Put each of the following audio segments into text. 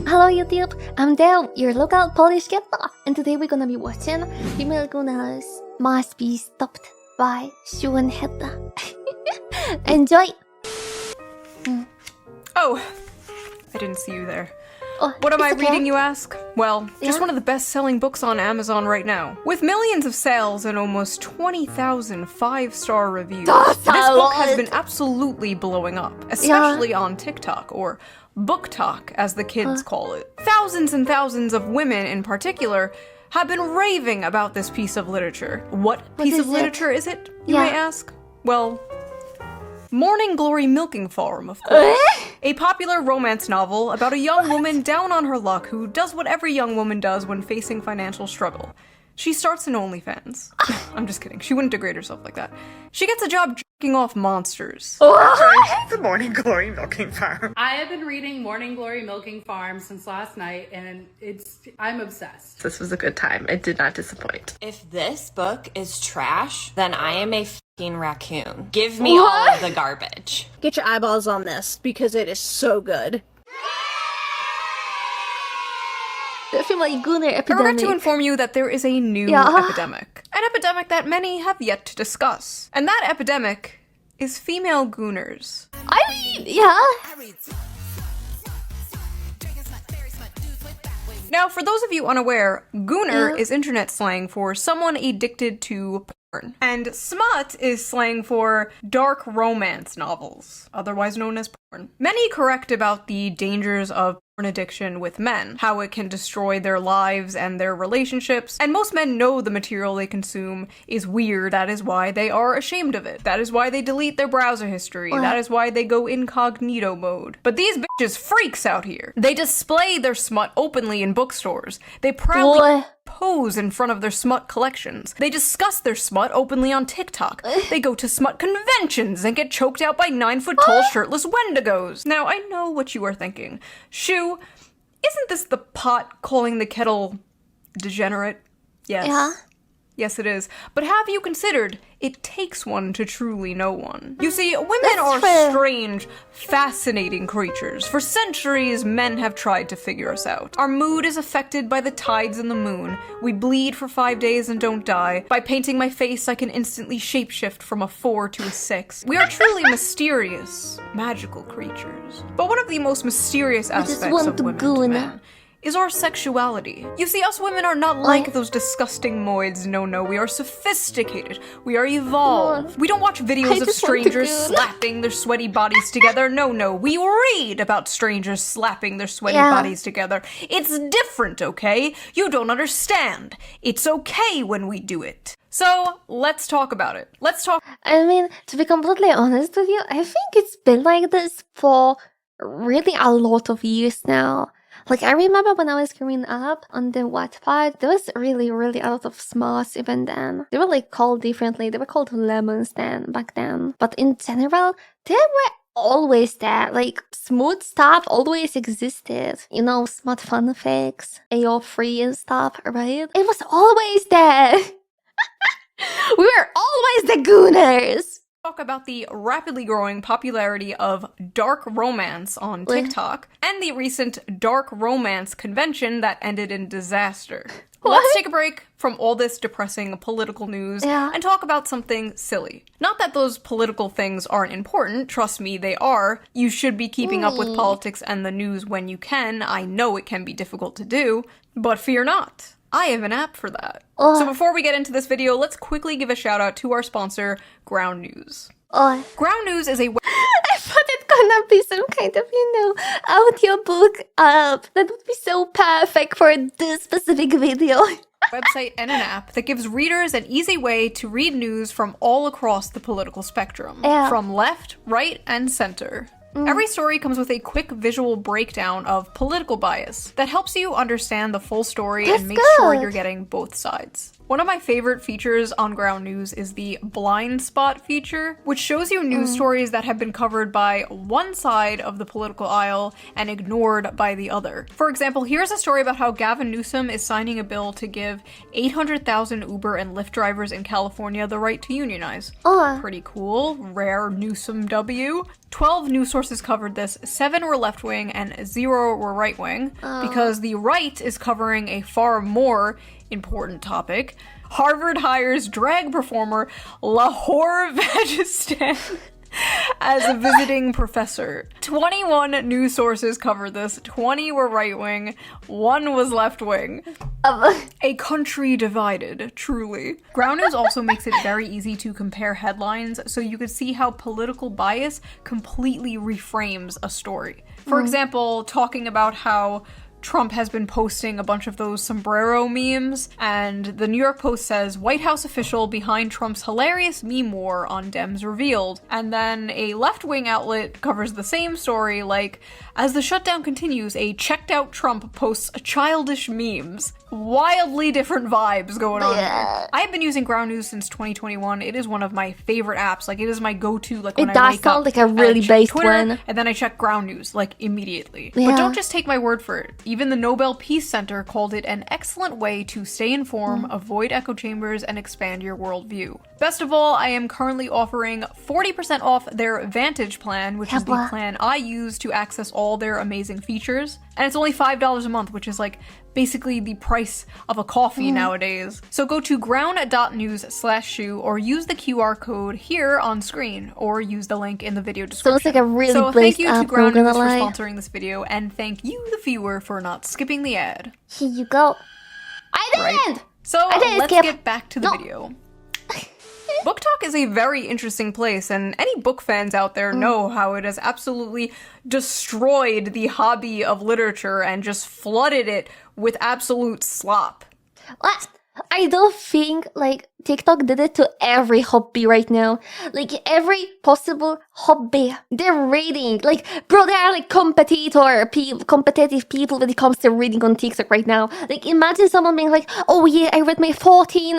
Hello YouTube, I'm Dale, your local Polish cat, and today we're gonna be watching Female Gooners Must Be Stopped by Shoe0nHead. Enjoy! Oh, I didn't see you there. Oh, What am I it's okay. reading, you ask? Well, just Yeah? one of the best-selling books on Amazon right now. With millions of sales and almost 20,000 5-star reviews, That's this a book has lot. been absolutely blowing up, especially on TikTok, or book talk, as the kids call it. Thousands and thousands of women, in particular, have been raving about this piece of literature. What piece is of it? literature is it, you Yeah. may ask? Well, Morning Glory Milking Farm, of course. A popular romance novel about a young woman down on her luck who does what every young woman does when facing financial struggle. She starts an OnlyFans. I'm just kidding. She wouldn't degrade herself like that. She gets a job jerking off monsters. The Morning Glory Milking Farm. I have been reading Morning Glory Milking Farm since last night, and I'm obsessed. This was a good time. It did not disappoint. If this book is trash, then I am a fucking raccoon. Give me all of the garbage. Get your eyeballs on this because it is so good. The Female Gooner I regret to epidemic. inform you that there is a new Yeah. epidemic. An epidemic that many have yet to discuss. And that epidemic is female gooners. I mean, yeah. Now, for those of you unaware, gooner is internet slang for someone addicted to porn. And smut is slang for dark romance novels, otherwise known as porn. Many correct about the dangers of porn addiction with men, how it can destroy their lives and their relationships, and most men know the material they consume is weird. That is why they are ashamed of it. That is why they delete their browser history. That is why they go incognito mode. But these bitches freaks out here. They display their smut openly in bookstores. They proudly Boy. pose in front of their smut collections. They discuss their smut openly on TikTok. They go to smut conventions and get choked out by 9-foot-tall shirtless wendigos. Now, I know what you are thinking. Shoo, isn't this the pot calling the kettle degenerate? Yes. Yeah. Yes, it is. But have you considered it takes one to truly know one? You see, women are true. strange, fascinating creatures. For centuries, men have tried to figure us out. Our mood is affected by the tides and the moon. We bleed for 5 days and don't die. By painting my face, I can instantly shapeshift from a 4 to a 6. We are truly mysterious, magical creatures. But one of the most mysterious just aspects want of to women goon. to men is our sexuality. You see, us women are not like those disgusting moids. No, we are sophisticated. We are evolved. We don't watch videos of just want to strangers goon. slapping their sweaty bodies together. No, we read about strangers slapping their sweaty Yeah. bodies together. It's different, okay? You don't understand. It's okay when we do it. So, let's talk about it. Let's talk. I mean, to be completely honest with you, I think it's been like this for really a lot of years now. Like, I remember when I was growing up on the Wattpad, there was really a lot of smuts even then. They were like called differently. They were called lemons then, back then. But in general, they were always there. Like, smooth stuff always existed. You know, smut fanfics, AO3 and stuff, right? It was always there. We were always the Gooners. Talk about the rapidly growing popularity of dark romance on TikTok and the recent dark romance convention that ended in disaster. Let's take a break from all this depressing political news and talk about something silly. Not that those political things aren't important, trust me, they are. You should be keeping up with politics and the news when you can. I know it can be difficult to do, but fear not. I have an app for that. So before we get into this video, let's quickly give a shout out to our sponsor, Ground News. Ground News is a I thought it's gonna be some kind of, audiobook app that would be so perfect for this specific video. website and an app that gives readers an easy way to read news from all across the political spectrum. From left, right, and center. Every story comes with a quick visual breakdown of political bias that helps you understand the full story and make sure you're getting both sides. One of my favorite features on Ground News is the blind spot feature, which shows you news stories that have been covered by one side of the political aisle and ignored by the other. For example, here's a story about how Gavin Newsom is signing a bill to give 800,000 Uber and Lyft drivers in California the right to unionize. Pretty cool. Rare Newsom W. 12 news sources covered this, 7 were left-wing and 0 were right-wing, because the right is covering a far more important topic. Harvard hires drag performer Lahore Vagistan as a visiting professor. 21 news sources covered this, 20 were right-wing, 1 was left-wing. A country divided, truly. Ground News also makes it very easy to compare headlines, so you could see how political bias completely reframes a story. For example, talking about how Trump has been posting a bunch of those sombrero memes, and the New York Post says, White House official behind Trump's hilarious meme war on Dems revealed. And then a left-wing outlet covers the same story, like, as the shutdown continues, a checked-out Trump posts childish memes. Wildly different vibes going on here. I've been using Ground News since 2021. It is one of my favorite apps. Like, it is my go-to, like, when I wake up. It does sound like a really based Twitter, one. And then I check Ground News, like, immediately. Yeah. But don't just take my word for it. Even the Nobel Peace Center called it an excellent way to stay informed, avoid echo chambers, and expand your worldview. Best of all, I am currently offering 40% off their Vantage plan, which is the plan I use to access all their amazing features. And it's only $5 a month, which is like basically the price of a coffee nowadays. So go to ground.news/shoe or use the QR code here on screen, or use the link in the video description. So it's like a really So thank you to app, Ground News for lie. sponsoring this video, and thank you, the viewer, for not skipping the ad. Here you go. I didn't! So didn't let's skip. get back to the video. Book Talk is a very interesting place, and any book fans out there know how it has absolutely destroyed the hobby of literature and just flooded it with absolute slop. I don't think, like, TikTok did it to every hobby right now. Like, every possible hobby. They're reading. Like, bro, there are, like, competitive people when it comes to reading on TikTok right now. Like, imagine someone being like, oh yeah, I read my 40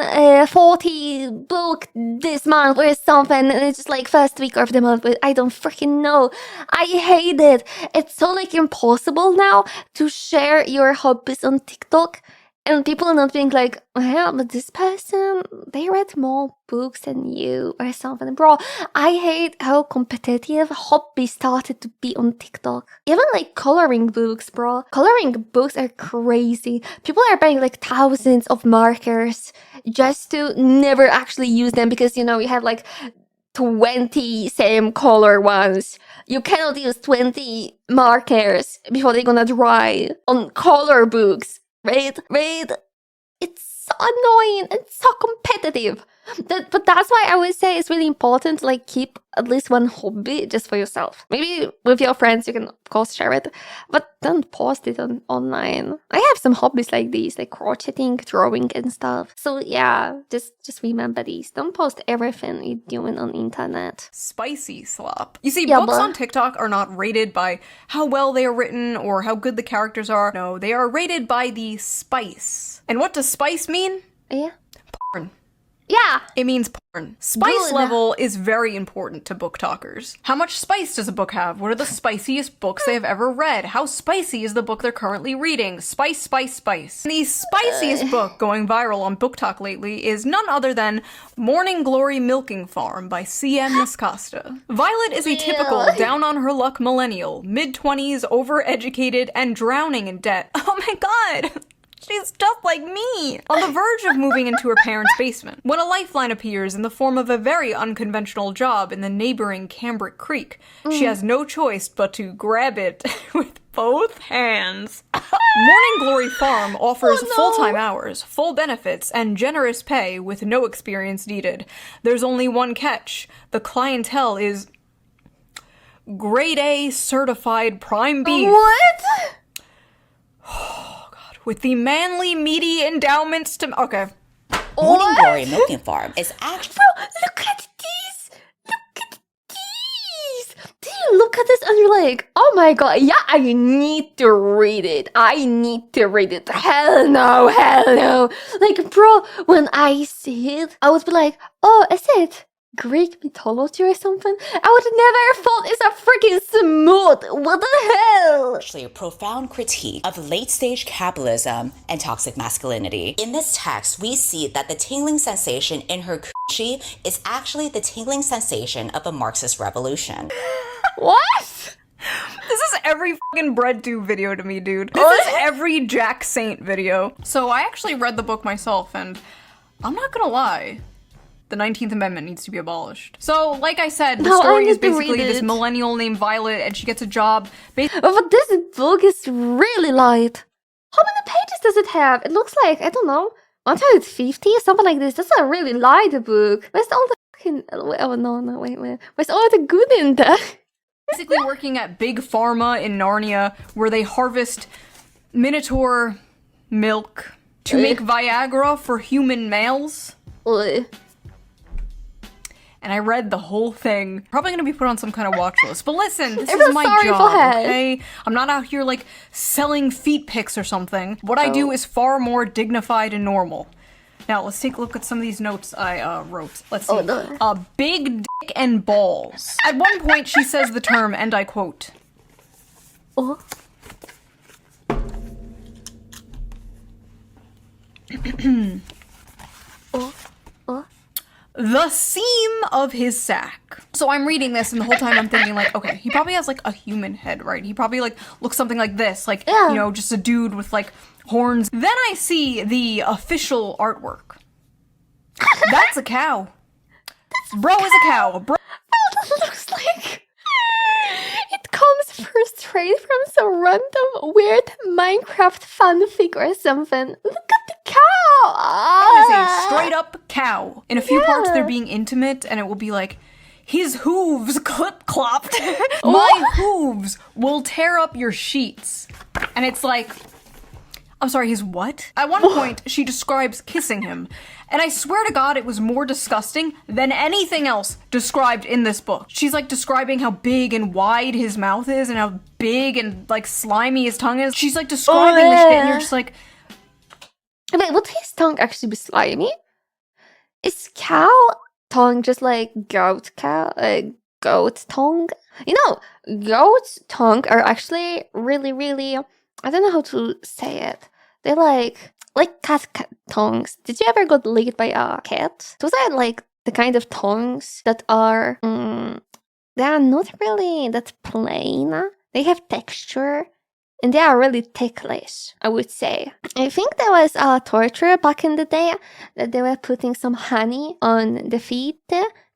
book this month or something, and it's just, like, first week of the month, but I don't freaking know. I hate it. It's so, like, impossible now to share your hobbies on TikTok. And people are not being like, well, but this person, they read more books than you or something. Bro, I hate how competitive hobbies started to be on TikTok. Even like coloring books, bro. Coloring books are crazy. People are buying like thousands of markers just to never actually use them because, you know, you have like 20 same color ones. You cannot use 20 markers before they're gonna dry on color books. Right? It's so annoying and so competitive. But that's why I would say it's really important to like keep at least one hobby just for yourself. Maybe with your friends you can of course share it, but don't post it online. I have some hobbies like these, like crocheting, drawing and stuff. So yeah, just remember these. Don't post everything you're doing on internet. Spicy slop. You see, books on TikTok are not rated by how well they are written or how good the characters are. No, they are rated by the spice. And what does spice mean? Yeah. Porn. Yeah. It means porn. Spice level is very important to book talkers. How much spice does a book have? What are the spiciest books they have ever read? How spicy is the book they're currently reading? Spice, spice, spice. The spiciest book going viral on Book Talk lately is none other than Morning Glory Milking Farm by C.M. Nascosta. Violet is a typical down-on-her-luck millennial, mid-20s, overeducated, and drowning in debt. Oh my god! She's just like me! On the verge of moving into her parents' basement, when a lifeline appears in the form of a very unconventional job in the neighboring Cambric Creek. She has no choice but to grab it with both hands. Morning Glory Farm offers full-time hours, full benefits, and generous pay with no experience needed. There's only one catch. The clientele is grade A certified prime beef. What? With the manly, meaty endowments to... Okay. Morning Glory Milking Farm is actually... Bro, look at these! Look at these! Do you look look at this and you're like, oh my god, yeah, I need to read it. Hell no, hell no. Like, bro, when I see it, I would be like, oh, is it Greek mythology or something? I would never thought it's a freaking smut. What the hell? Actually, a profound critique of late-stage capitalism and toxic masculinity. In this text, we see that the tingling sensation in her coochie is actually the tingling sensation of a Marxist revolution. What? This is every fucking bread tube video to me, dude. This is every Jack Saint video. So I actually read the book myself, and I'm not gonna lie. The 19th Amendment needs to be abolished. So, like I said, the story is basically this millennial named Violet, and she gets a job. But this book is really light. How many pages does it have? It looks like, I don't know, 150, something like this. That's a really light book. Where's all the fucking... Oh, no, wait. Where's all the good in there? Basically working at Big Pharma in Narnia, where they harvest Minotaur milk to make Viagra for human males. And I read the whole thing. Probably gonna be put on some kind of watch list. But listen, this is my job, okay? I'm not out here like selling feet pics or something. What I do is far more dignified and normal. Now let's take a look at some of these notes I wrote. Let's see. Big dick and balls. At one point she says the term, and I quote. The seam of his sack. So I'm reading this and the whole time I'm thinking like, okay, he probably has like a human head, right? He probably like looks something like this, like, you know, just a dude with like horns. Then I see the official artwork. That's a cow. Bro is a cow. Bro. That looks like it comes straight from some random weird Minecraft fanfic or something. Look at the cow! That is a straight up cow. In a few parts they're being intimate and it will be like, his hooves clip-clopped. My hooves will tear up your sheets. And it's like, I'm sorry, his what? At one point, she describes kissing him. And I swear to God, it was more disgusting than anything else described in this book. She's like describing how big and wide his mouth is and how big and like slimy his tongue is. She's like describing the shit and you're just like... Wait, would his tongue actually be slimy? Is cow tongue just like goat tongue? You know, goat tongue are actually really, really... I don't know how to say it. They're like cat tongues. Did you ever got licked by a cat? Those are like the kind of tongues that are, they are not really that plain. They have texture and they are really ticklish, I would say. I think there was a torture back in the day that they were putting some honey on the feet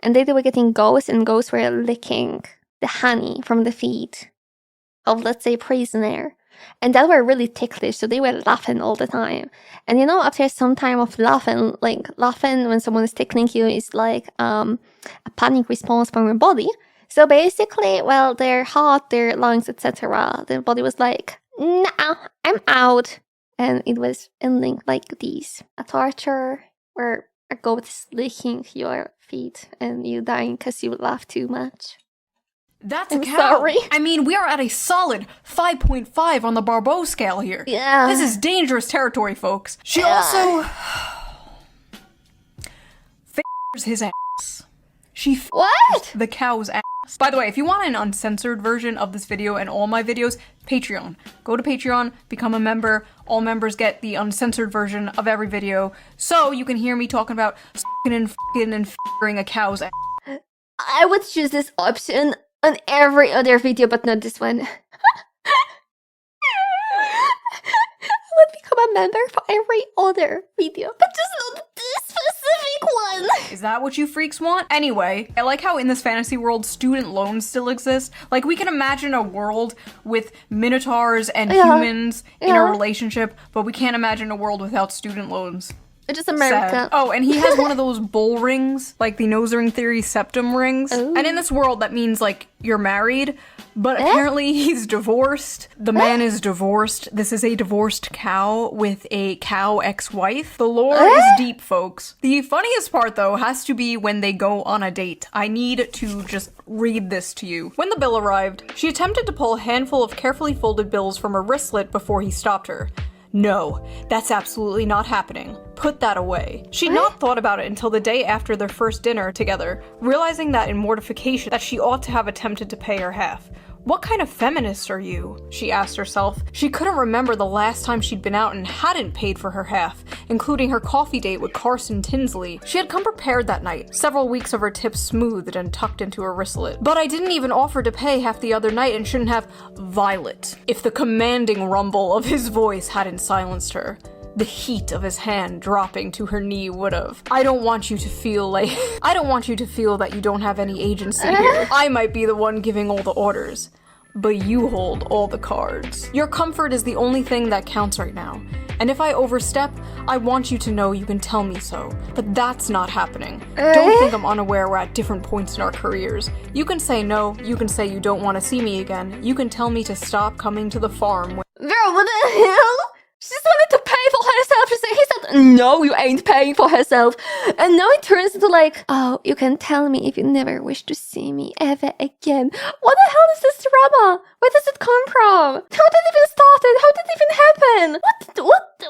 and they were getting ghosts and ghosts were licking the honey from the feet of, let's say, prisoner. And that were really ticklish, so they were laughing all the time. And you know, after some time of laughing, like laughing when someone is tickling you is like a panic response from your body. So basically, well, their heart, their lungs, etc., their body was like, nah, I'm out. And it was ending like this. A torture where a goat is licking your feet and you dying because you laugh too much. That's a cow. Sorry. I mean, we are at a solid 5.5 on the Barbeau scale here. Yeah. This is dangerous territory, folks. She also... f***ers his ass. She What? The cow's ass. By the way, if you want an uncensored version of this video and all my videos, Patreon. Go to Patreon, become a member. All members get the uncensored version of every video, so you can hear me talking about s***ing and f***ing and f***ing a cow's ass. I would choose this option on every other video, but not this one. I would become a member for every other video, but just not this specific one. Is that what you freaks want? Anyway, I like how in this fantasy world, student loans still exist. Like, we can imagine a world with minotaurs and humans in a relationship, but we can't imagine a world without student loans. It's just America. Sad. Oh, and he has one of those bowl rings, like the nose ring theory septum rings. Ooh. And in this world, that means, like, you're married, But apparently he's divorced. The man is divorced. This is a divorced cow with a cow ex-wife. The lore is deep, folks. The funniest part, though, has to be when they go on a date. I need to just read this to you. When the bill arrived, she attempted to pull a handful of carefully folded bills from her wristlet before he stopped her. No, that's absolutely not happening. Put that away. She'd not thought about it until the day after their first dinner together, realizing that in mortification that she ought to have attempted to pay her half. What kind of feminist are you? She asked herself. She couldn't remember the last time she'd been out and hadn't paid for her half, including her coffee date with Carson Tinsley. She had come prepared that night, several weeks of her tips smoothed and tucked into her wristlet. But I didn't even offer to pay half the other night and shouldn't have Violet, if the commanding rumble of his voice hadn't silenced her. The heat of his hand dropping to her knee would've. I don't want you to feel that you don't have any agency here. I might be the one giving all the orders, but you hold all the cards. Your comfort is the only thing that counts right now. And if I overstep, I want you to know you can tell me so. But that's not happening. Don't think I'm unaware we're at different points in our careers. You can say no, you can say you don't want to see me again. You can tell me to stop coming to the farm. Girl, what the hell? She just wanted to pay for herself. He said, no, you ain't paying for herself. And now it turns into like, oh, you can tell me if you never wish to see me ever again. What the hell is this drama? Where does it come from? How did it even start? How did it even happen?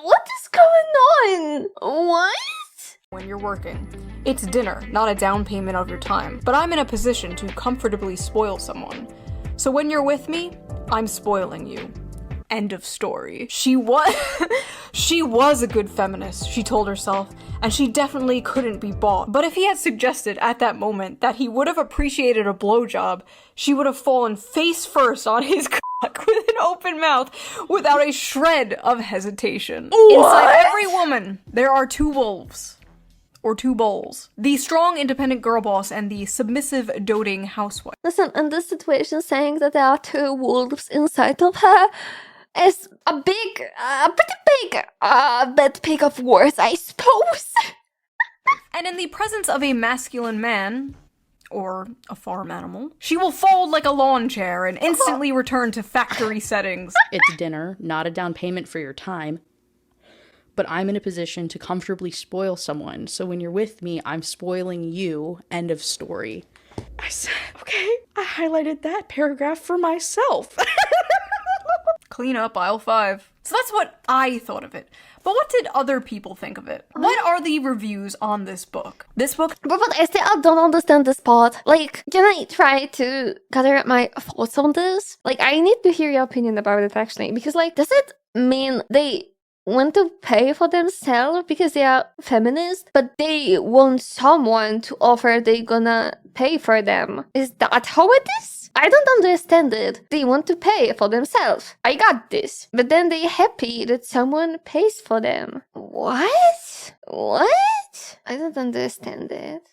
What is going on? What? When you're working. It's dinner, not a down payment of your time. But I'm in a position to comfortably spoil someone. So when you're with me, I'm spoiling you. End of story. She was a good feminist, she told herself, and she definitely couldn't be bought. But if he had suggested at that moment that he would have appreciated a blowjob, she would have fallen face first on his cock with an open mouth without a shred of hesitation. What? Inside every woman, there are two wolves. Or two bowls. The strong, independent girl boss and the submissive, doting housewife. Listen, in this situation, saying that there are two wolves inside of her is a pretty big bad pick of words, I suppose. And in the presence of a masculine man, or a farm animal, she will fold like a lawn chair and instantly return to factory settings. It's dinner, not a down payment for your time. But I'm in a position to comfortably spoil someone. So when you're with me, I'm spoiling you. End of story. I said, okay, I highlighted that paragraph for myself. Clean up aisle 5. So that's what I thought of it. But what did other people think of it? What are the reviews on this book? This book? But I still don't understand this part. Like, can I try to gather my thoughts on this? Like, I need to hear your opinion about it, actually. Because, like, does it mean they want to pay for themselves because they are feminist, but they want someone to offer they gonna pay for them? Is that how it is? I don't understand it. They want to pay for themselves. I got this. But then they happy that someone pays for them. What? What? I don't understand it.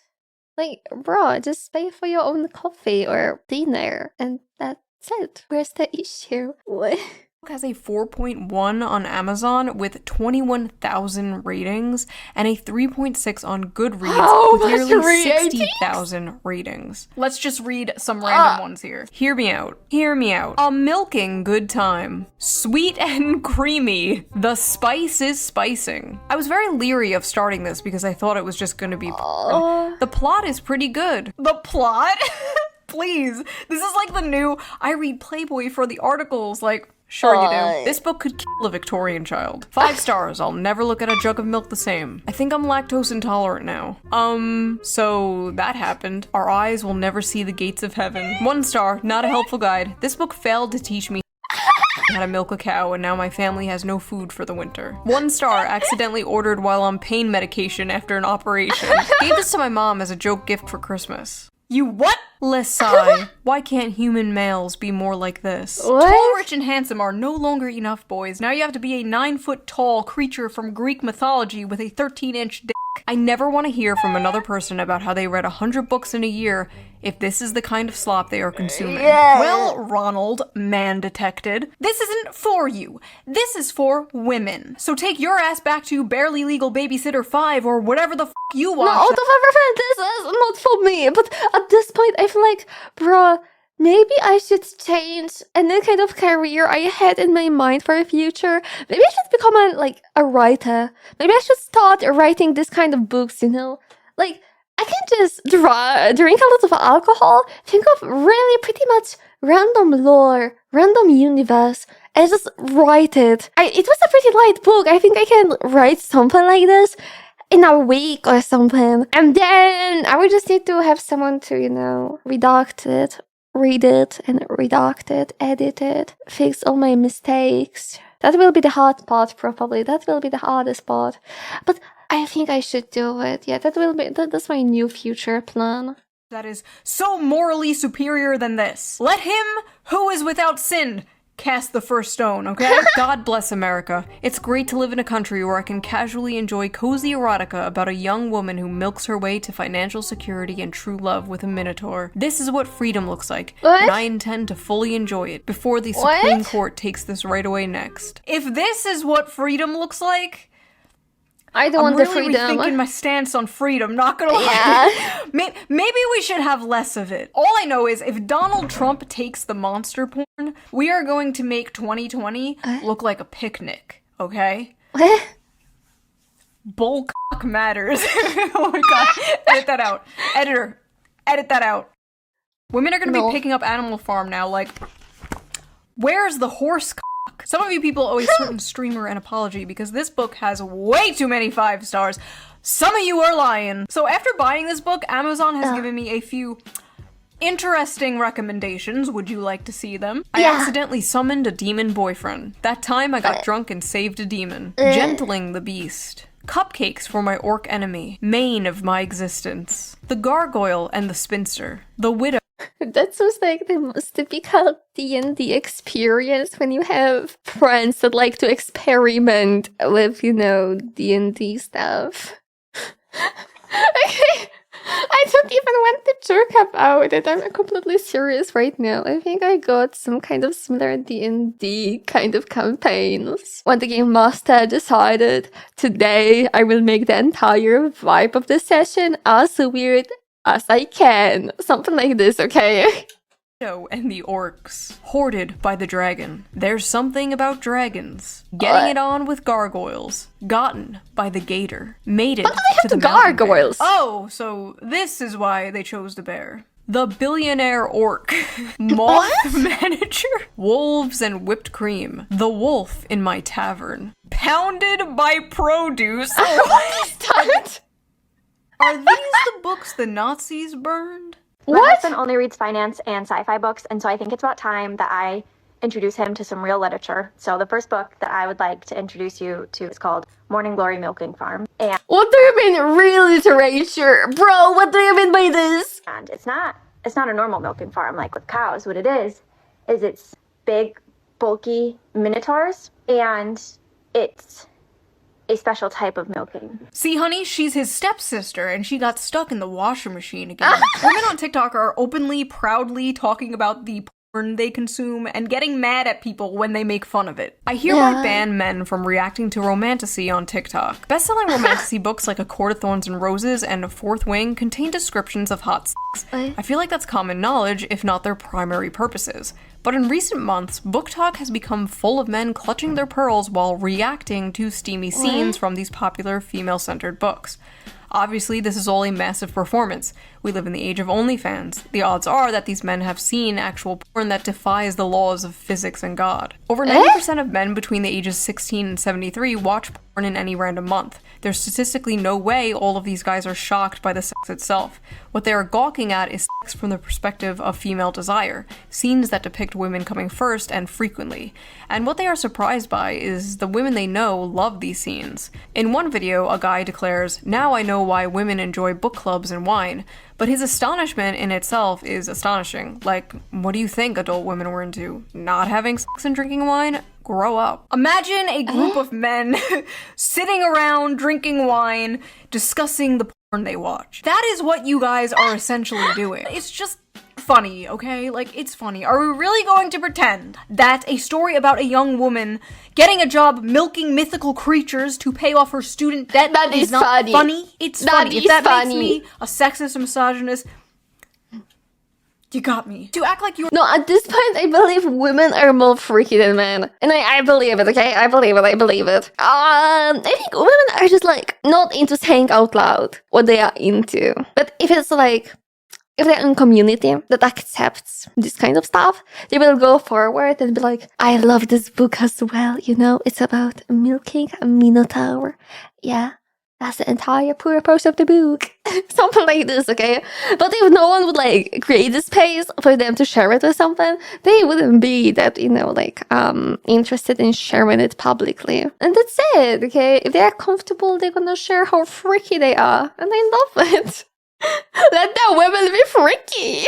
Like, bro, just pay for your own coffee or dinner and that's it. Where's the issue? What? Has a 4.1 on Amazon with 21,000 ratings and a 3.6 on Goodreads with nearly 60,000 ratings. Let's just read some random ones here. Hear me out. Hear me out. A milking good time. Sweet and creamy. The spice is spicing. I was very leery of starting this because I thought it was just gonna be porn. The plot is pretty good. The plot? Please. This is like the new, I read Playboy for the articles, like, sure you do. This book could kill a Victorian child. 5 stars. I'll never look at a jug of milk the same. I think I'm lactose intolerant now. So that happened. Our eyes will never see the gates of heaven. 1 star. Not a helpful guide. This book failed to teach me how to milk a cow, and now my family has no food for the winter. 1 star. Accidentally ordered while on pain medication after an operation. Gave this to my mom as a joke gift for Christmas. You what? Lesai. Why can't human males be more like this? What? Tall, rich, and handsome are no longer enough, boys. Now you have to be a 9-foot-tall creature from Greek mythology with a 13-inch dick. I never want to hear from another person about how they read 100 books in a year if this is the kind of slop they are consuming. Yeah. Well, Ronald, man detected, this isn't for you. This is for women. So take your ass back to Barely Legal Babysitter 5 or whatever the f you watch. No, out of everything, this is not for me. But at this point, I feel like, bruh, maybe I should change any kind of career I had in my mind for the future. Maybe I should become a writer. Maybe I should start writing this kind of books, you know? Like, I can just drink a lot of alcohol, think of really pretty much random lore, random universe, and just write it. It was a pretty light book. I think I can write something like this in a week or something. And then I would just need to have someone to, you know, redact it, read it, and redact it, edit it, fix all my mistakes. That will be the hard part, probably. That will be the hardest part. But I think I should do it. Yeah, that's my new future plan. That is so morally superior than this. Let him who is without sin cast the first stone, okay? God bless America. It's great to live in a country where I can casually enjoy cozy erotica about a young woman who milks her way to financial security and true love with a minotaur. This is what freedom looks like, and I intend to fully enjoy it before the Supreme Court takes this right away next. If this is what freedom looks like, I don't want the freedom. I'm really rethinking my stance on freedom, not gonna lie. Maybe we should have less of it. All I know is if Donald Trump takes the monster porn, we are going to make 2020 look like a picnic, okay? What? Bullcock matters. Oh my god. Edit that out. Editor, edit that out. Women are gonna be picking up Animal Farm now, like, where's the horse cock? Some of you people owe a certain streamer an apology because this book has way too many 5 stars. Some of you are lying. So after buying this book, Amazon has given me a few interesting recommendations. Would you like to see them? I accidentally summoned a demon boyfriend. That time I got drunk and saved a demon. Gentling the beast. Cupcakes for my orc enemy. Mane of my existence. The gargoyle and the spinster. The widow. That sounds like the most typical D&D experience when you have friends that like to experiment with, you know, D&D stuff. Okay, I don't even want to joke about it. I'm completely serious right now. I think I got some kind of similar D&D kind of campaigns. When the game master decided today I will make the entire vibe of the session as weird as I can. Something like this, okay? And the orcs. Hoarded by the dragon. There's something about dragons. Getting it on with gargoyles. Gotten by the gator. Mated What do they have to the gargoyles? Bear. Oh, so this is why they chose the bear. The billionaire orc. Moth manager. Wolves and whipped cream. The wolf in my tavern. Pounded by produce. What is that? Are these the books the Nazis burned? My husband only reads finance and sci-fi books, and so I think it's about time that I introduce him to some real literature. So the first book that I would like to introduce you to is called Morning Glory Milking Farm. And what do you mean real literature? Bro, what do you mean by this? And it's not a normal milking farm like with cows. What it is it's big, bulky minotaurs, and it's a special type of milking. See, honey, she's his stepsister, and she got stuck in the washer machine again. Women on TikTok are openly, proudly talking about the porn they consume and getting mad at people when they make fun of it. I hereby ban men from reacting to romantasy on TikTok. Best-selling romantasy books like A Court of Thorns and Roses and A Fourth Wing contain descriptions of hot sex. I feel like that's common knowledge, if not their primary purposes. But in recent months, book talk has become full of men clutching their pearls while reacting to steamy scenes from these popular female-centered books. Obviously, this is all a massive performance. We live in the age of OnlyFans. The odds are that these men have seen actual porn that defies the laws of physics and God. Over 90% of men between the ages 16 and 73 watch porn in any random month. There's statistically no way all of these guys are shocked by the sex itself. What they are gawking at is sex from the perspective of female desire, scenes that depict women coming first and frequently. And what they are surprised by is the women they know love these scenes. In one video, a guy declares, "Now I know why women enjoy book clubs and wine." But his astonishment in itself is astonishing. Like, what do you think adult women were into? Not having sex and drinking wine? Grow up. Imagine a group of men sitting around drinking wine, discussing the porn they watch. That is what you guys are essentially doing. It's just funny, okay? Like, it's funny. Are we really going to pretend that a story about a young woman getting a job milking mythical creatures to pay off her student debt is not funny? It's funny. If that makes me a sexist, misogynist, You got me. To act like you No, at this point, I believe women are more freaky than men. And I believe it, okay? I believe it. I think women are just, like, not into saying out loud what they are into. But if it's, like, if they're in a community that accepts this kind of stuff, they will go forward and be like, I love this book as well, you know? It's about milking a minotaur. Yeah. That's the entire purpose of the book. Something like this, okay? But if no one would, like, create a space for them to share it or something, they wouldn't be that, you know, like, interested in sharing it publicly. And that's it, okay? If they're comfortable, they're gonna share how freaky they are. And I love it. Let the women be freaky.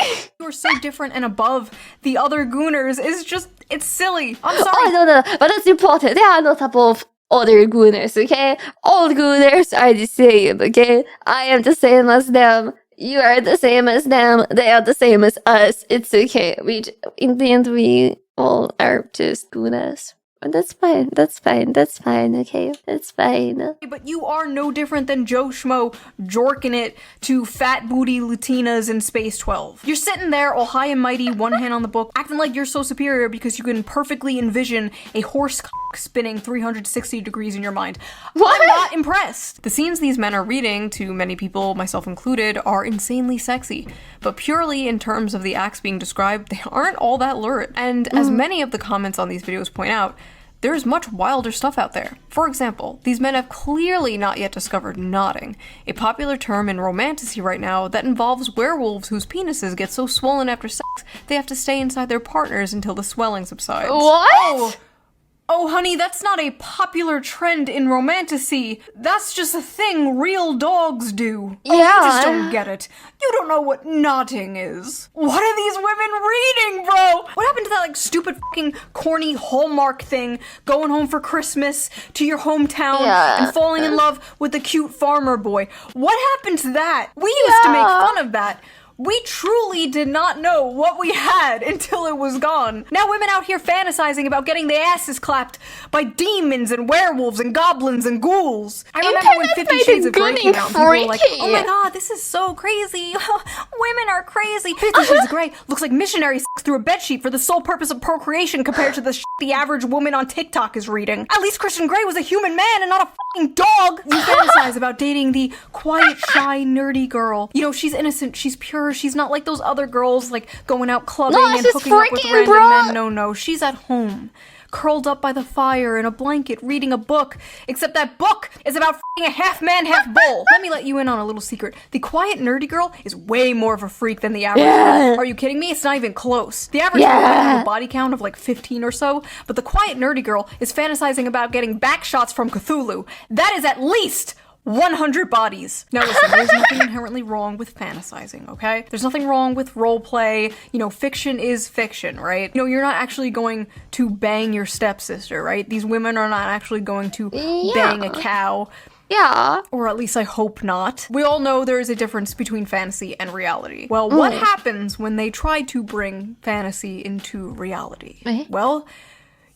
are so different and above the other Gooners is just, it's silly. I'm sorry. Oh, no. But that's important. They are not above other Gooners, okay? All Gooners are the same, okay? I am the same as them. You are the same as them. They are the same as us. It's okay. In the end, we all are just Gooners. But that's fine, okay? That's fine. But you are no different than Joe Schmo jorking it to fat booty Latinas in Space 12. You're sitting there all high and mighty, one hand on the book, acting like you're so superior because you can perfectly envision a horse cock spinning 360 degrees in your mind. What? I'm not impressed. The scenes these men are reading, to many people, myself included, are insanely sexy. But purely in terms of the acts being described, they aren't all that lurid. And as many of the comments on these videos point out, there is much wilder stuff out there. For example, these men have clearly not yet discovered knotting, a popular term in romantasy right now that involves werewolves whose penises get so swollen after sex they have to stay inside their partners until the swelling subsides. What? Oh, honey, that's not a popular trend in romantasy. That's just a thing real dogs do. Yeah. Oh, you just don't get it. You don't know what knotting is. What are these women reading, bro? What happened to that, like, stupid fucking corny Hallmark thing, going home for Christmas to your hometown and falling in love with the cute farmer boy? What happened to that? We used to make fun of that. We truly did not know what we had until it was gone. Now women out here fantasizing about getting their asses clapped by demons and werewolves and goblins and ghouls. I remember when 50 Shades of Grey came out, people were like, oh my god, this is so crazy. Women are crazy. 50 Shades of Grey looks like missionary sex through a bedsheet for the sole purpose of procreation compared to the shit the average woman on TikTok is reading. At least Christian Grey was a human man and not a fucking dog. You fantasize about dating the quiet, shy, nerdy girl. You know, she's innocent, she's pure, she's not like those other girls, like, going out clubbing and hooking up with random men. No, she's at home, curled up by the fire in a blanket, reading a book, except that book is about f***ing a half man, half bull. Let me let you in on a little secret. The quiet, nerdy girl is way more of a freak than the average one. Are you kidding me? It's not even close. The average girl might have a body count of like 15 or so, but the quiet, nerdy girl is fantasizing about getting back shots from Cthulhu. That is at least 100 bodies. Now listen, there's nothing inherently wrong with fantasizing, okay? There's nothing wrong with roleplay. You know, fiction is fiction, right? You know, you're not actually going to bang your stepsister, right? These women are not actually going to bang a cow. Yeah. Or at least I hope not. We all know there is a difference between fantasy and reality. Well, what happens when they try to bring fantasy into reality? Well,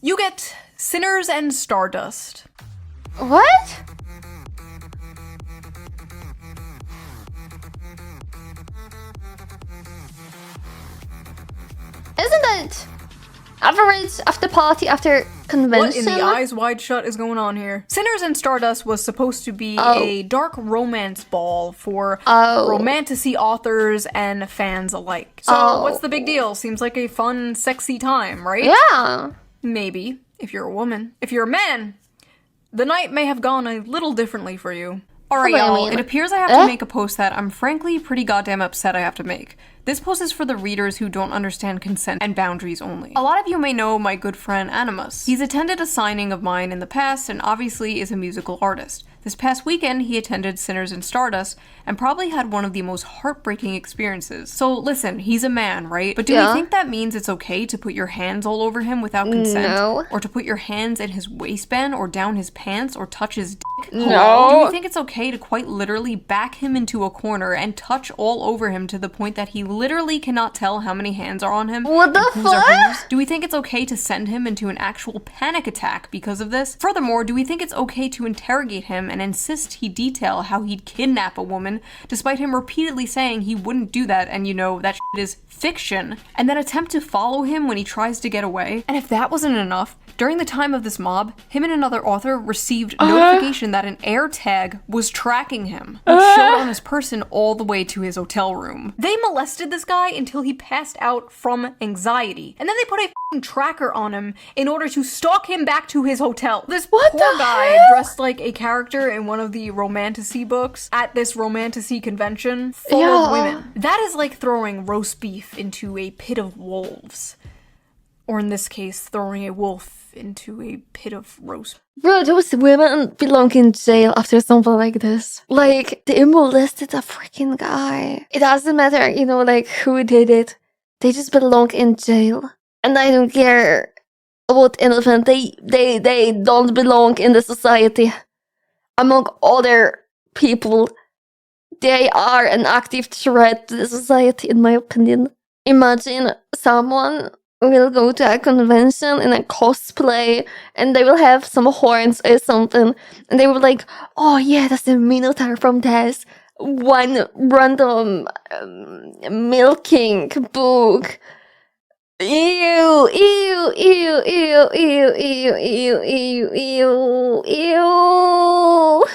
you get Sinners and Stardust. What? Isn't it average after party after convention? What in the eyes wide shut is going on here? Sinners and Stardust was supposed to be a dark romance ball for romantasy authors and fans alike. So what's the big deal? Seems like a fun, sexy time, right? Yeah. Maybe, if you're a woman. If you're a man, the night may have gone a little differently for you. Alright, y'all, it appears I have to make a post that I'm frankly pretty goddamn upset I have to make. This post is for the readers who don't understand consent and boundaries only. A lot of you may know my good friend Animus. He's attended a signing of mine in the past and obviously is a musical artist. This past weekend, he attended Sinners and Stardust and probably had one of the most heartbreaking experiences. So listen, he's a man, right? But do you think that means it's okay to put your hands all over him without consent? No. Or to put your hands in his waistband or down his pants or touch his dick? Hello? Do we think it's okay to quite literally back him into a corner and touch all over him to the point that he literally cannot tell how many hands are on him? What the whose are fuck? whose? Do we think it's okay to send him into an actual panic attack because of this? Furthermore, do we think it's okay to interrogate him and insist he detail how he'd kidnap a woman, despite him repeatedly saying he wouldn't do that and that shit is fiction, and then attempt to follow him when he tries to get away? And if that wasn't enough, during the time of this mob, him and another author received notification that an air tag was tracking him, which showed on his person all the way to his hotel room. They molested this guy until he passed out from anxiety, and then they put a f***ing tracker on him in order to stalk him back to his hotel. This poor guy, dressed like a character in one of the romantasy books at this romantasy convention full of women. That is like throwing roast beef into a pit of wolves. Or in this case, throwing a wolf into a pit of roast. Bro, those women belong in jail after something like this. Like, they molested a freaking guy. It doesn't matter, who did it. They just belong in jail. And I don't care about anything. They don't belong in the society. Among other people, they are an active threat to the society, in my opinion. Imagine someone will go to a convention in a cosplay and they will have some horns or something and they will like, oh yeah, that's the Minotaur from this one random milking book. Ew, ew, ew, ew, ew, ew, ew, ew, ew, ew.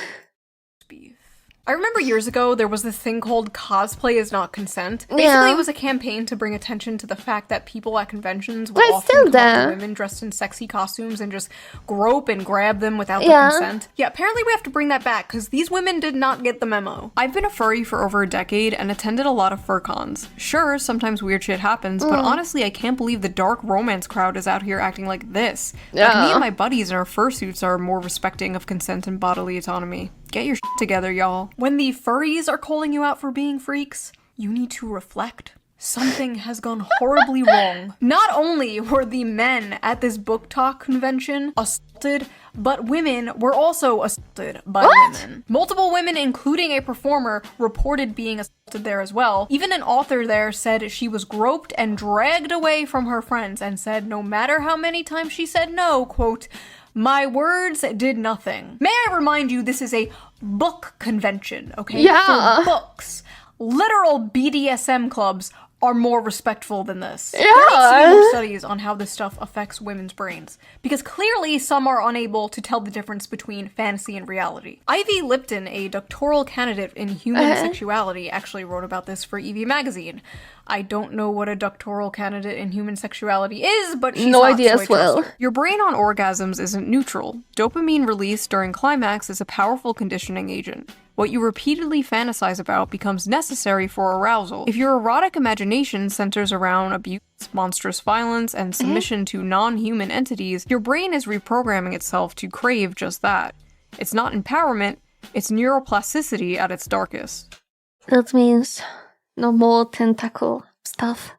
I remember years ago, there was this thing called cosplay is not consent. Basically, it was a campaign to bring attention to the fact that people at conventions would often come up to women dressed in sexy costumes and just grope and grab them without their consent. Yeah, apparently we have to bring that back, because these women did not get the memo. I've been a furry for over a decade and attended a lot of fur cons. Sure, sometimes weird shit happens, but honestly, I can't believe the dark romance crowd is out here acting like this. Like, me and my buddies in our fursuits are more respecting of consent and bodily autonomy. Get your shit together, y'all. When the furries are calling you out for being freaks, you need to reflect. Something has gone horribly wrong. Not only were the men at this book talk convention assaulted, but women were also assaulted by women. Multiple women, including a performer, reported being assaulted there as well. Even an author there said she was groped and dragged away from her friends and said no matter how many times she said no, quote, my words did nothing. May I remind you, this is a book convention, okay? Yeah. For books. Literal BDSM clubs are more respectful than this. Yeah. There needs to be more studies on how this stuff affects women's brains, because clearly some are unable to tell the difference between fantasy and reality. Ivy Lipton, a doctoral candidate in human sexuality, actually wrote about this for Evie magazine. I don't know what a doctoral candidate in human sexuality is, but she's no not, idea so as well. Your brain on orgasms isn't neutral. Dopamine release during climax is a powerful conditioning agent. What you repeatedly fantasize about becomes necessary for arousal. If your erotic imagination centers around abuse, monstrous violence, and submission to non-human entities, your brain is reprogramming itself to crave just that. It's not empowerment, it's neuroplasticity at its darkest. That means no more tentacle stuff.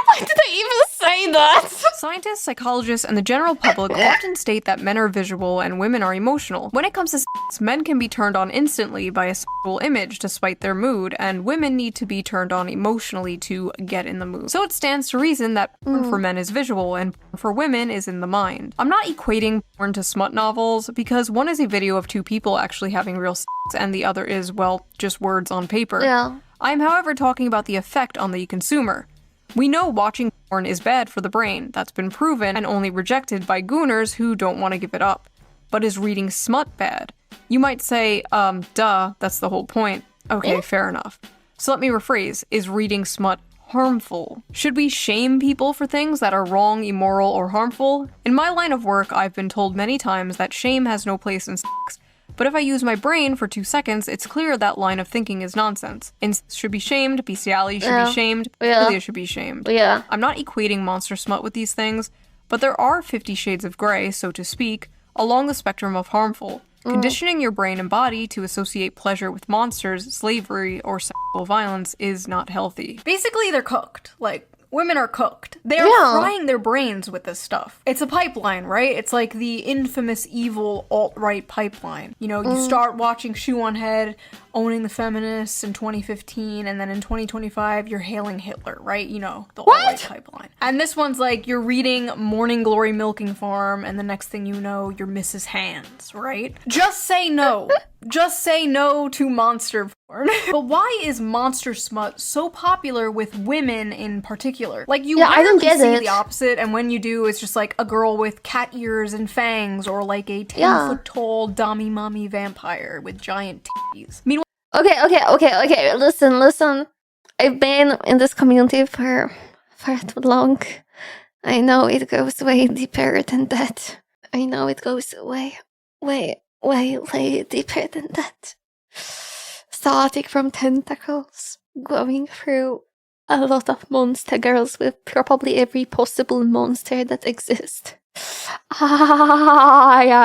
Why did I even say that? Scientists, psychologists, and the general public often state that men are visual and women are emotional. When it comes to sex, men can be turned on instantly by a sexual image despite their mood, and women need to be turned on emotionally to get in the mood. So it stands to reason that porn for men is visual and porn for women is in the mind. I'm not equating porn to smut novels, because one is a video of two people actually having real sex, and the other is, well, just words on paper. Yeah. I'm, however, talking about the effect on the consumer. We know watching porn is bad for the brain. That's been proven and only rejected by gooners who don't want to give it up. But is reading smut bad? You might say, duh, that's the whole point. Okay, fair enough. So let me rephrase. Is reading smut harmful? Should we shame people for things that are wrong, immoral, or harmful? In my line of work, I've been told many times that shame has no place in sex. But if I use my brain for 2 seconds, it's clear that line of thinking is nonsense. Incest should be shamed, bestiality should be shamed, pedophilia should be shamed. I'm not equating monster smut with these things, but there are 50 shades of gray, so to speak, along the spectrum of harmful. Conditioning your brain and body to associate pleasure with monsters, slavery, or sexual violence is not healthy. Basically, they're cooked. Like, women are cooked. They are frying their brains with this stuff. It's a pipeline, right? It's like the infamous evil alt-right pipeline. You know, you start watching Shoe0nHead, owning the feminists in 2015, and then in 2025, you're hailing Hitler, right? You know, the alt-right pipeline. And this one's like, you're reading Morning Glory Milking Farm, and the next thing you know, you're Mrs. Hands, right? Just say no. Just say no to monster porn. But why is monster smut so popular with women in particular? Like, you I don't get see it. the opposite, and when you do, it's just like a girl with cat ears and fangs, or like a 10-foot-tall dommy mommy vampire with giant titties. Meanwhile, Okay. Listen. I've been in this community for too long. I know it goes way deeper than that. I know it goes way deeper than that. Starting from tentacles, going through a lot of monster girls with probably every possible monster that exists. Meanwhile,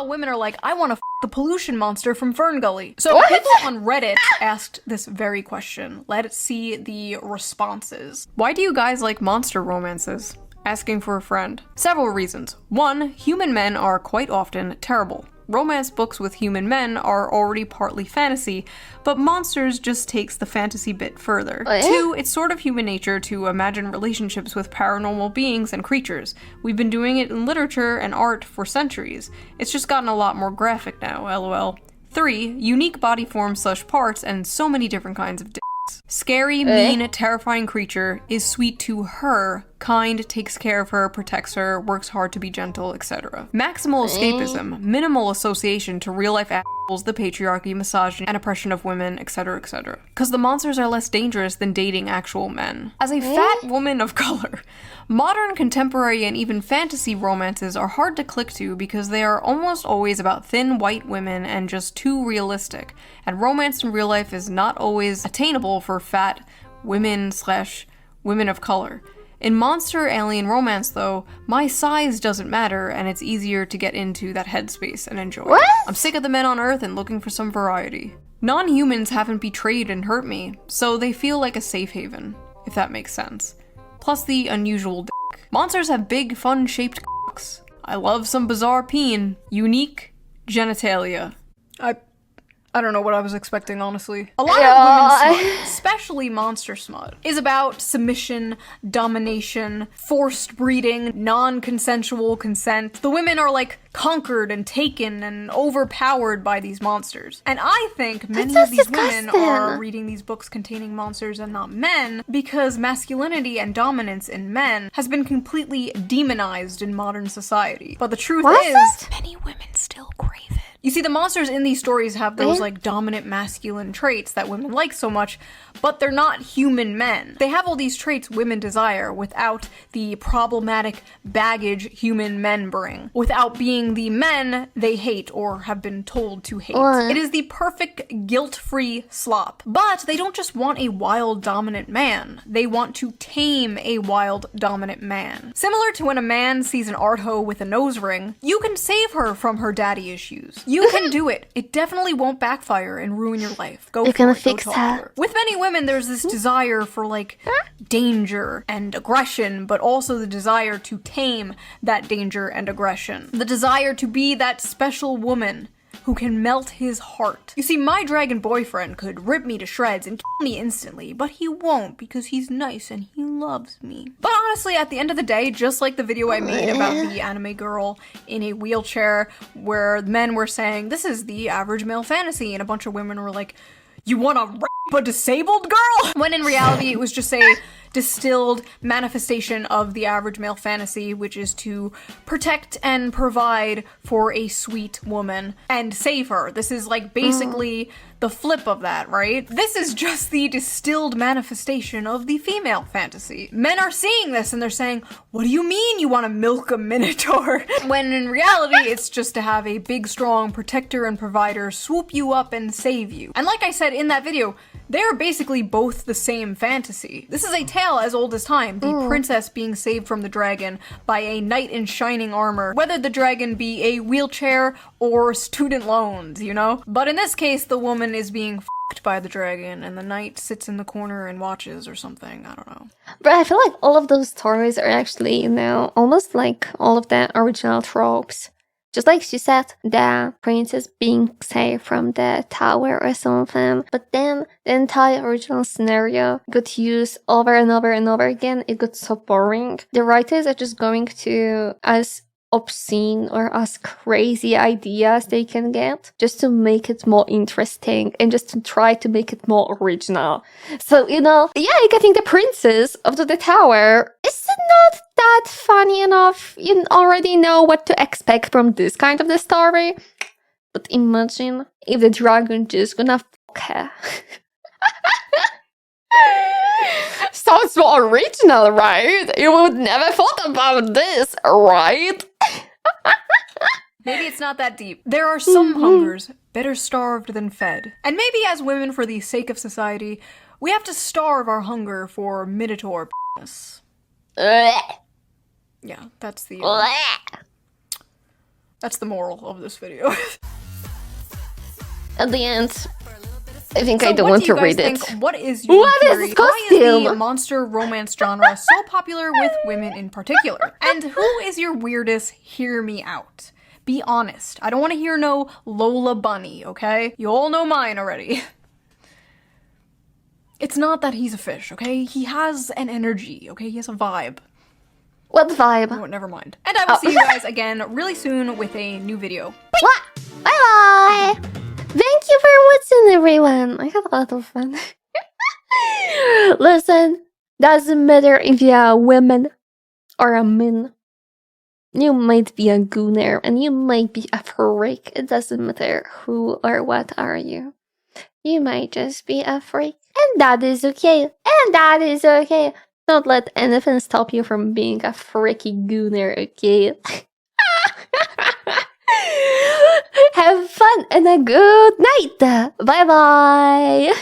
women are like, I want to f the pollution monster from Fern Gully. So people on Reddit asked this very question. Let's see the responses. Why do you guys like monster romances? Asking for a friend. Several reasons. 1, human men are quite often terrible. Romance books with human men are already partly fantasy, but monsters just takes the fantasy bit further. 2, it's sort of human nature to imagine relationships with paranormal beings and creatures. We've been doing it in literature and art for centuries. It's just gotten a lot more graphic now, lol. 3, unique body forms / parts and so many different kinds of dicks. Scary, mean, terrifying creature is sweet to her, kind, takes care of her, protects her, works hard to be gentle, etc. Maximal escapism, minimal association to real-life assholes, the patriarchy, misogyny, and oppression of women, etc, etc. Because the monsters are less dangerous than dating actual men. As a fat woman of color, modern, contemporary, and even fantasy romances are hard to click to because they are almost always about thin white women and just too realistic, and romance in real life is not always attainable for fat women / women of color. In monster alien romance, though, my size doesn't matter, and it's easier to get into that headspace and enjoy. I'm sick of the men on Earth and looking for some variety. Non-humans haven't betrayed and hurt me, so they feel like a safe haven, if that makes sense. Plus the unusual dick. Monsters have big, fun-shaped cocks. I love some bizarre peen. Unique genitalia. I don't know what I was expecting, honestly. A lot of women's smut, especially monster smut, is about submission, domination, forced breeding, non-consensual consent. The women are like conquered and taken and overpowered by these monsters. And I think many of these women are reading these books containing monsters and not men because masculinity and dominance in men has been completely demonized in modern society. But the truth is, many women still crave it. You see, the monsters in these stories have those, like, dominant masculine traits that women like so much, but they're not human men. They have all these traits women desire without the problematic baggage human men bring, without being the men they hate or have been told to hate. It is the perfect guilt-free slop. But they don't just want a wild dominant man. They want to tame a wild dominant man. Similar to when a man sees an art hoe with a nose ring, you can save her from her daddy issues. You can do it. It definitely won't backfire and ruin your life. Go for it. Go talk to her. With many women, there's this desire for, like, danger and aggression, but also the desire to tame that danger and aggression. The desire to be that special woman who can melt his heart. You see, my dragon boyfriend could rip me to shreds and kill me instantly, but he won't because he's nice and he loves me. But honestly, at the end of the day, just like the video I made about the anime girl in a wheelchair where men were saying, this is the average male fantasy, and a bunch of women were like, you wanna rape a disabled girl? When in reality, it was just a distilled manifestation of the average male fantasy, which is to protect and provide for a sweet woman and save her. This is like basically the flip of that, right? This is just the distilled manifestation of the female fantasy. Men are seeing this and they're saying, what do you mean you want to milk a minotaur? When in reality, it's just to have a big, strong protector and provider swoop you up and save you. And like I said in that video, they're basically both the same fantasy. This is a tale as old as time, the princess being saved from the dragon by a knight in shining armor, whether the dragon be a wheelchair or student loans, you know? But in this case, the woman is being f***ed by the dragon, and the knight sits in the corner and watches or something. I don't know. But I feel like all of those stories are actually, almost like all of the original tropes. Just like she said, the princess being saved from the tower or something. But then the entire original scenario got used over and over and over again. It got so boring. The writers are just going to as obscene or as crazy ideas they can get just to make it more interesting and just to try to make it more original. So, getting the princess up to the tower is not that funny enough. You already know what to expect from this kind of the story. But imagine if the dragon just gonna fuck her. Sounds more original, right? You would never thought about this, right? Maybe it's not that deep. There are some hungers better starved than fed. And maybe as women, for the sake of society, we have to starve our hunger for minotaur p***ness. Yeah, that's the moral of this video. At the end, I think So I don't what want do you to guys read it. think? What is your What is theory? this Why is the costume? monster romance genre so popular with women in particular? And who is your weirdest hear me out? Be honest. I don't want to hear no Lola Bunny, okay? You all know mine already. It's not that he's a fish, okay? He has an energy, okay? He has a vibe. What vibe? Oh, never mind. And I will see you guys again really soon with a new video. Bye bye! Thank you for watching, everyone. I had a lot of fun. Listen, doesn't matter if you're a woman or a man. You might be a gooner and you might be a freak. It doesn't matter who or what are you. You might just be a freak. And that is okay. And that is okay. Don't let anything stop you from being a freaky gooner, okay? Have fun and a good night. Bye bye.